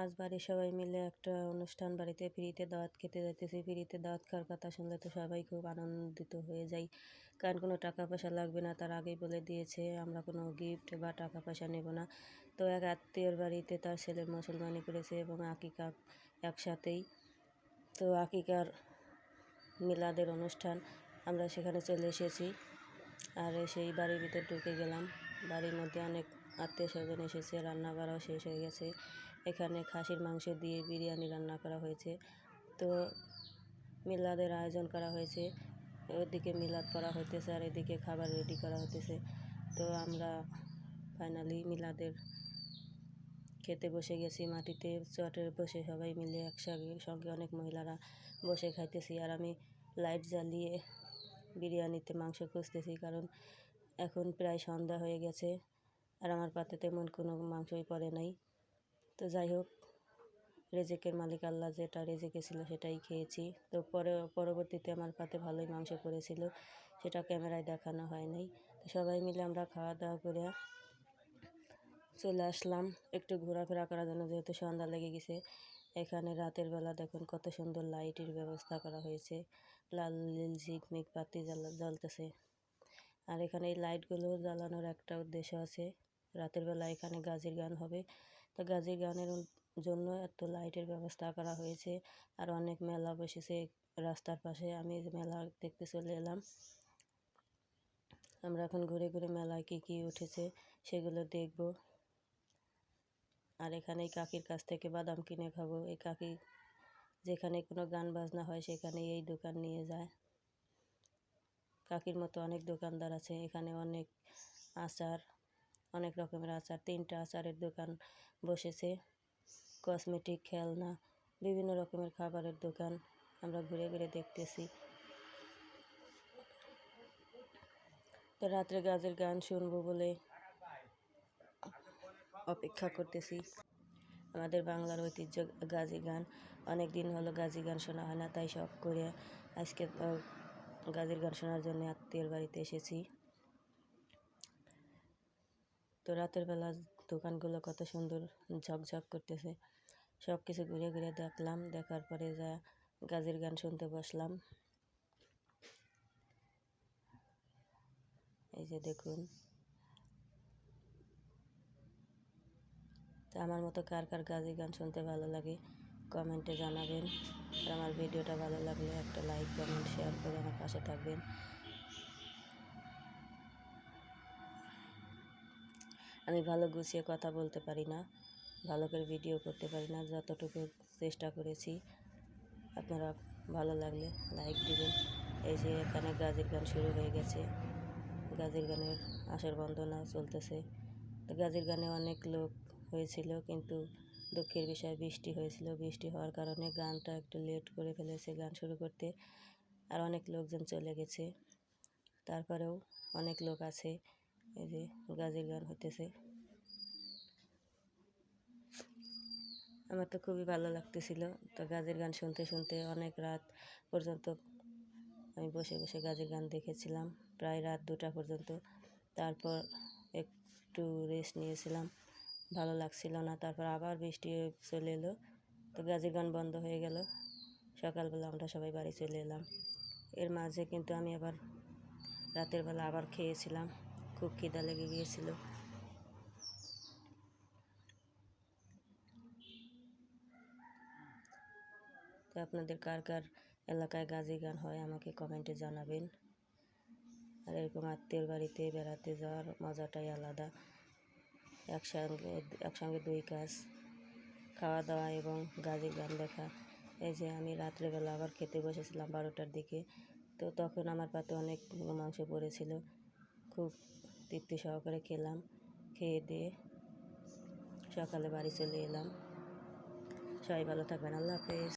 আজ বাড়ির সবাই মিলে একটা অনুষ্ঠান বাড়িতে ফ্রিতে দাওয়াত খেতে যাইতেছি। ফ্রিতে দাওয়াত খাওয়ার কথা শুনলে তো সবাই খুব আনন্দিত হয়ে যায়, কারণ কোনো টাকা পয়সা লাগবে না, তার আগেই বলে দিয়েছে আমরা কোনো গিফট বা টাকা পয়সা নেব না। তো এক আত্মীয়র বাড়িতে তার ছেলে মুসলমানি করেছে এবং আকিকা একসাথেই। তো আকিকার মিলাদের অনুষ্ঠান, আমরা সেখানে চলে এসেছি। আর সেই বাড়ির ভিতর ঢুকে গেলাম। বাড়ির মধ্যে অনেক আত্মীয় স্বজন এসেছে, রান্না করাও শেষ হয়ে গেছে। এখানে খাসির মাংস দিয়ে বিরিয়ানি রান্না করা হয়েছে। তো মিলাদের আয়োজন করা হয়েছে, ওদিকে মিলাদ করা হইতেছে আর এদিকে খাবার রেডি করা হইতেছে। তো আমরা ফাইনালি মিলাদের খেতে বসে গেছি, মাটিতে চটে বসে সবাই মিলে একসঙ্গে অনেক মহিলারা বসে খাইতেছি। আর আমি লাইট জ্বালিয়ে বিরিয়ানিতে মাংস খুঁজতেছি, কারণ এখন প্রায় সন্ধ্যা হয়ে গেছে আর আমার পাতে তেমন কোনো মাংসই পড়ে নাই। তো যাই হোক, রেজেকের মালিক আল্লাহ যেটা রেজেকে ছিল সেটাই খেয়েছি। তো পরবর্তীতে আমার পাতে ভালোই মাংস পড়েছিল, সেটা ক্যামেরায় দেখানো হয় নাই। তো সবাই মিলে আমরা খাওয়া দাওয়া করে চলে আসলাম একটু ঘোরাফেরা করার জন্য, যেহেতু সন্ধ্যা লেগে গেছে। এখানে রাতের বেলা দেখুন কত সুন্দর লাইটের ব্যবস্থা করা হয়েছে, লাল নীল ঝিকমিক বাতি জ্বলতেছে। আর এখানে এই লাইটগুলো জ্বালানোর একটা উদ্দেশ্য আছে, রাতের বেলা এখানে গাজির গান হবে। তো গাজির গানের জন্য এত লাইটের ব্যবস্থা করা হয়েছে। আর অনেক মেলা বসেছে রাস্তার পাশে, আমি মেলা দেখতে চলে এলাম। আমরা এখন ঘুরে ঘুরে মেলায় কী কী উঠেছে সেগুলো দেখব। আর এখানে এই কাকির কাছ থেকে বাদাম কিনে খাবো। এই কাকি যেখানে কোনো গান বাজনা হয় সেখানে এই দোকান নিয়ে যায়। কাকির মতো অনেক দোকানদার আছে এখানে, অনেক আচার, অনেক রকমের আচার, 3টা আচারের দোকান বসেছে, কসমেটিক, খেলনা, বিভিন্ন রকমের খাবারের দোকান আমরা ঘুরে ঘুরে দেখতেছি। তো রাত্রে গাজের গান শুনবো বলে অপেক্ষা করতেছি। আমাদের বাংলার ঐতিহ্য গাজি গান, অনেক দিন হলো গাজি গান শোনা হয় না, তাই শখ করে আজকে গাজির গান শোনার জন্য আত্মীয়র বাড়িতে এসেছি। তো রাতের বেলা দোকানগুলো কত সুন্দর ঝকঝক করতেছে, সব কিছু ঘুরে ঘুরে দেখলাম। দেখার পরে যা গাজির গান শুনতে বসলাম। এই যে দেখুন, তো আমার মতো কার কার গাজি গান শুনতে ভালো লাগে কমেন্টে জানাবেন। আর আমার ভিডিওটা ভালো লাগলে একটা লাইক, কমেন্ট, শেয়ার করে আমার পাশে থাকবেন। আমি ভালো গুছিয়ে কথা বলতে পারি না, ভালো করে ভিডিও করতে পারি না, যতটুকু চেষ্টা করেছি। আপনারা ভালো লাগলে লাইক দিবেন। এই যে এখানে গাজির গান শুরু হয়ে গেছে, গাজির গানের আসর বন্দনা চলতেছে। তো গাজির গানে অনেক লোক হয়েছিল, কিন্তু দুঃখের বিষয় বৃষ্টি হয়েছিল। বৃষ্টি হওয়ার কারণে গানটা একটু লেট করে ফেলেছে গান শুরু করতে, আর অনেক লোকজন চলে গেছে। তারপরেও অনেক লোক আছে। এই যে গাজির গান হতেছে, আমার তো খুবই ভালো লাগতেছিল। তো গাজির গান শুনতে শুনতে অনেক রাত পর্যন্ত আমি বসে বসে গাজির গান দেখেছিলাম, প্রায় রাত 2টা পর্যন্ত। তারপর একটু রেস্ট নিয়েছিলাম, ভালো লাগছিল না। তারপর আবার বৃষ্টি চলে এলো, তো গাজির গান বন্ধ হয়ে গেল। সকালবেলা আমরা সবাই বাড়ি চলে এলাম। এর মাঝে কিন্তু আমি আবার রাতের বেলা আবার খেয়েছিলাম, খুব খিদা লেগে গিয়েছিল। তো আপনাদের কার কার এলাকায় গাজি গান হয় আমাকে কমেন্টে জানাবেন। আর এরকম আত্মীয়র বাড়িতে বেড়াতে যাওয়ার মজাটাই আলাদা, একসঙ্গে 2 কাজ, খাওয়া দাওয়া এবং গাজির গান দেখা। এই যে আমি রাত্রেবেলা আবার খেতে বসেছিলাম 12টার দিকে। তো তখন আমার পাতে অনেক মাংস পড়েছিল, খুব তৃপ্তি সহকারে খেলাম। খেয়ে দিয়ে সকালে বাড়ি চলে এলাম। সবাই ভালো থাকবেন, আল্লাহ হাফেজ।